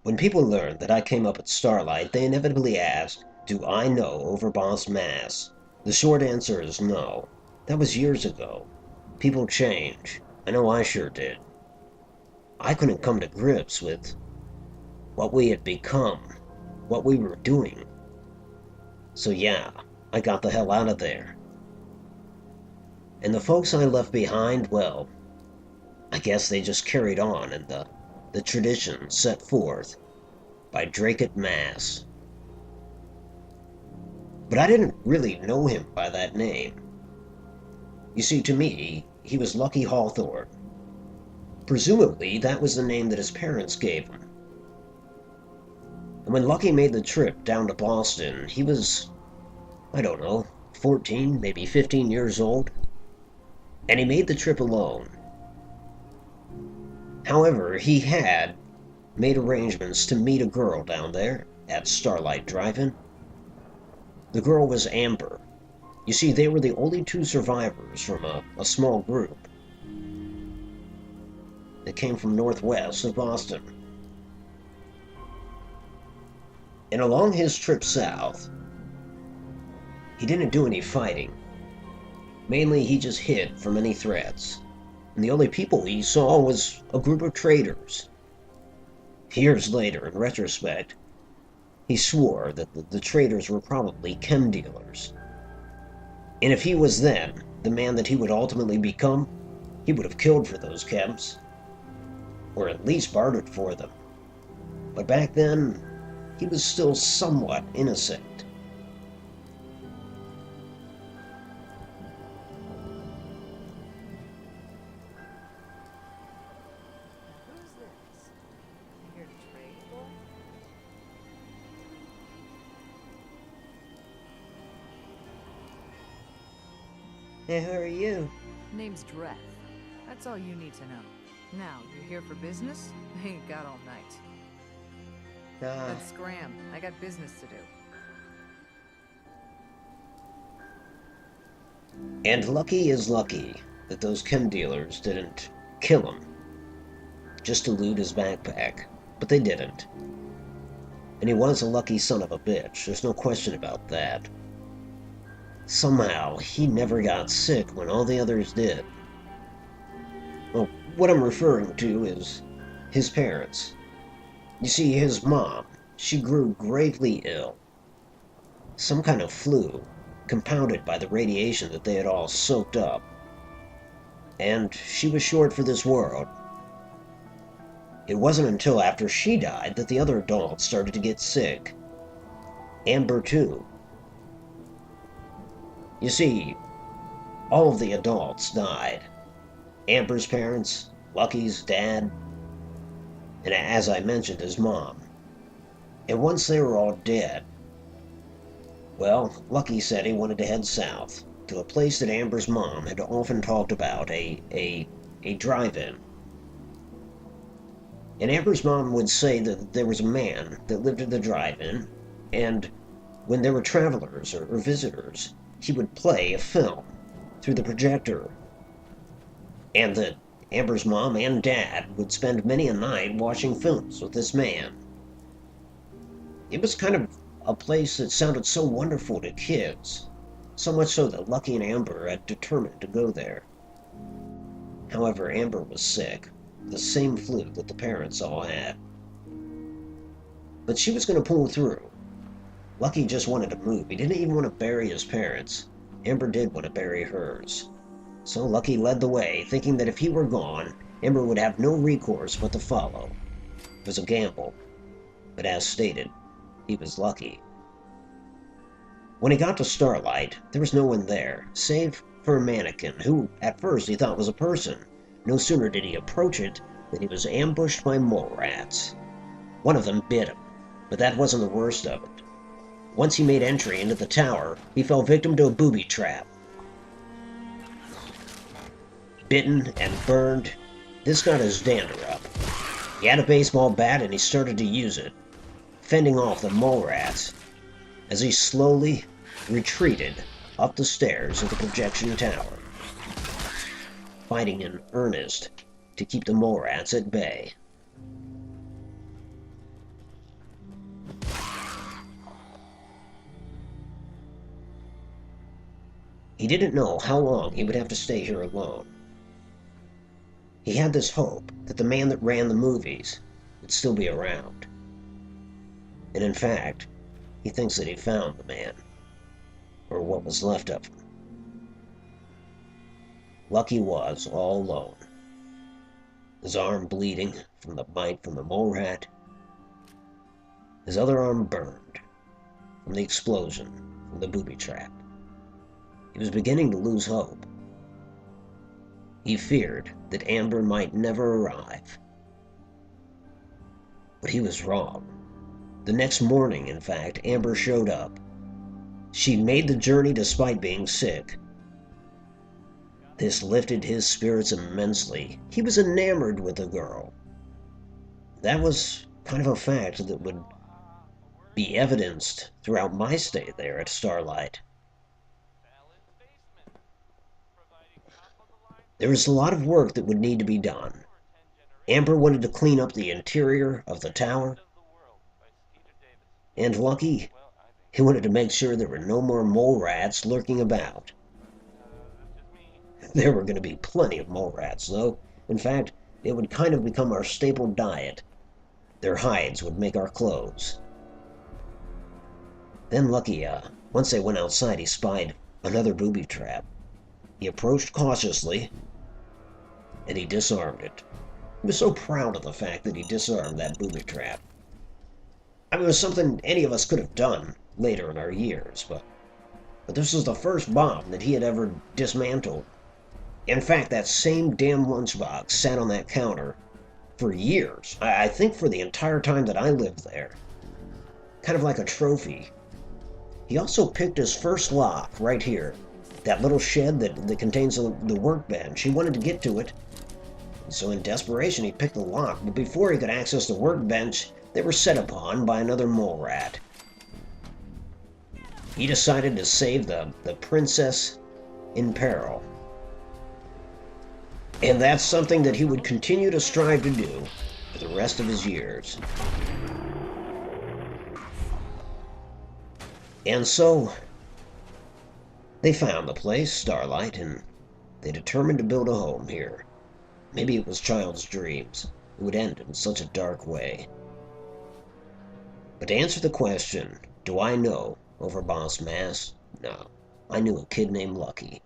When people learned that I came up at Starlight, they inevitably asked, do I know Overboss Mass? The short answer is no. That was years ago. People change. I know I sure did. I couldn't come to grips with what we had become, what we were doing. So yeah, I got the hell out of there. And the folks I left behind, well, I guess they just carried on in the tradition set forth by Drake at Mass. But I didn't really know him by that name. You see, to me, he was Lucky Hawthorne. Presumably, that was the name that his parents gave him. And when Lucky made the trip down to Boston, he was, I don't know, 14, maybe 15 years old. And he made the trip alone. However, he had made arrangements to meet a girl down there at Starlight Drive-In. The girl was Amber. You see, they were the only two survivors from a small group that came from northwest of Boston. And along his trip south, he didn't do any fighting. Mainly, he just hid from any threats. And the only people he saw was a group of traders. Years later, in retrospect, he swore that the traders were probably chem dealers. And if he was then the man that he would ultimately become, he would have killed for those chems. Or at least bartered for them. But back then, he was still somewhat innocent. Who's this? You here to trade, boy? Hey, who are you? Name's Dreth. That's all you need to know. Now, you here for business? I ain't got all night. Let's scram. I got business to do. And lucky is lucky that those chem dealers didn't kill him just to loot his backpack. But they didn't. And he was a lucky son of a bitch, there's no question about that. Somehow, he never got sick when all the others did. Well, what I'm referring to is his parents. You see, his mom, she grew gravely ill. Some kind of flu, compounded by the radiation that they had all soaked up. And she was short for this world. It wasn't until after she died that the other adults started to get sick. Amber too. You see, all of the adults died. Amber's parents, Lucky's dad, and as I mentioned, his mom. And once they were all dead, well, Lucky said he wanted to head south, to a place that Amber's mom had often talked about, a drive-in. And Amber's mom would say that there was a man that lived at the drive-in, and when there were travelers or visitors, he would play a film through the projector. And that Amber's mom and dad would spend many a night watching films with this man. It was kind of a place that sounded so wonderful to kids, so much so that Lucky and Amber had determined to go there. However, Amber was sick, the same flu that the parents all had. But she was going to pull through. Lucky just wanted to move. He didn't even want to bury his parents. Amber did want to bury hers. So Lucky led the way, thinking that if he were gone, Amber would have no recourse but to follow. It was a gamble, but as stated, he was lucky. When he got to Starlight, there was no one there, save for a mannequin, who at first he thought was a person. No sooner did he approach it than he was ambushed by mole rats. One of them bit him, but that wasn't the worst of it. Once he made entry into the tower, he fell victim to a booby trap. Bitten and burned, this got his dander up. He had a baseball bat and he started to use it, fending off the mole rats as he slowly retreated up the stairs of the projection tower, fighting in earnest to keep the mole rats at bay. He didn't know how long he would have to stay here alone. He had this hope that the man that ran the movies would still be around. And in fact, he thinks that he found the man, or what was left of him. Lucky was all alone, his arm bleeding from the bite from the mole rat, his other arm burned from the explosion from the booby trap. He was beginning to lose hope. He feared that Amber might never arrive. But he was wrong. The next morning, in fact, Amber showed up. She made the journey despite being sick. This lifted his spirits immensely. He was enamored with the girl. That was kind of a fact that would be evidenced throughout my stay there at Starlight. There was a lot of work that would need to be done. Amber wanted to clean up the interior of the tower, and Lucky, he wanted to make sure there were no more mole rats lurking about. There were going to be plenty of mole rats, though. In fact, it would kind of become our staple diet. Their hides would make our clothes. Then Lucky, once they went outside, he spied another booby trap. He approached cautiously, and he disarmed it. He was so proud of the fact that he disarmed that booby trap. I mean, it was something any of us could have done later in our years, but this was the first bomb that he had ever dismantled. In fact, that same damn lunchbox sat on that counter for years. I think for the entire time that I lived there. Kind of like a trophy. He also picked his first lock right here. That little shed that contains the workbench. He wanted to get to it. So in desperation, he picked the lock. But before he could access the workbench, they were set upon by another mole rat. He decided to save the princess in peril. And that's something that he would continue to strive to do for the rest of his years. And so, they found the place, Starlight, and they determined to build a home here. Maybe it was child's dreams. It would end in such a dark way. But to answer the question, do I know over Boss Mass? No. I knew a kid named Lucky.